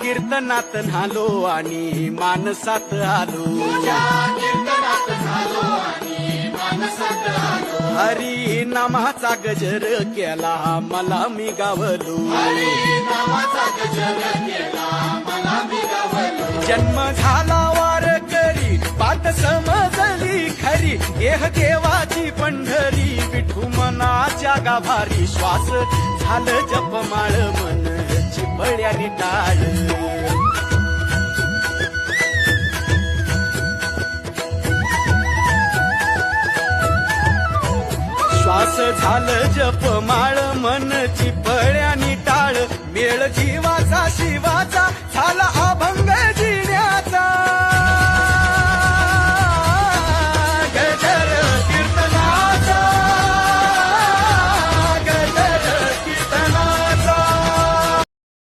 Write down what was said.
कीर्तनात न्हालो आणि मानसात आलो हरी नामाचा गजर केला मला मी गावलो जन्म झाला वारकरी पाठ समजली खरी देह देवाची पंढरी विठू मनाच्या गाभारी श्वास झालं जपमाळ मन चिपळ्यानी टाळ श्वास झालं जपमाळ मन चिपळ्यानी टाळ मेळ जीवाचा शिवाचा झाला अभंग जी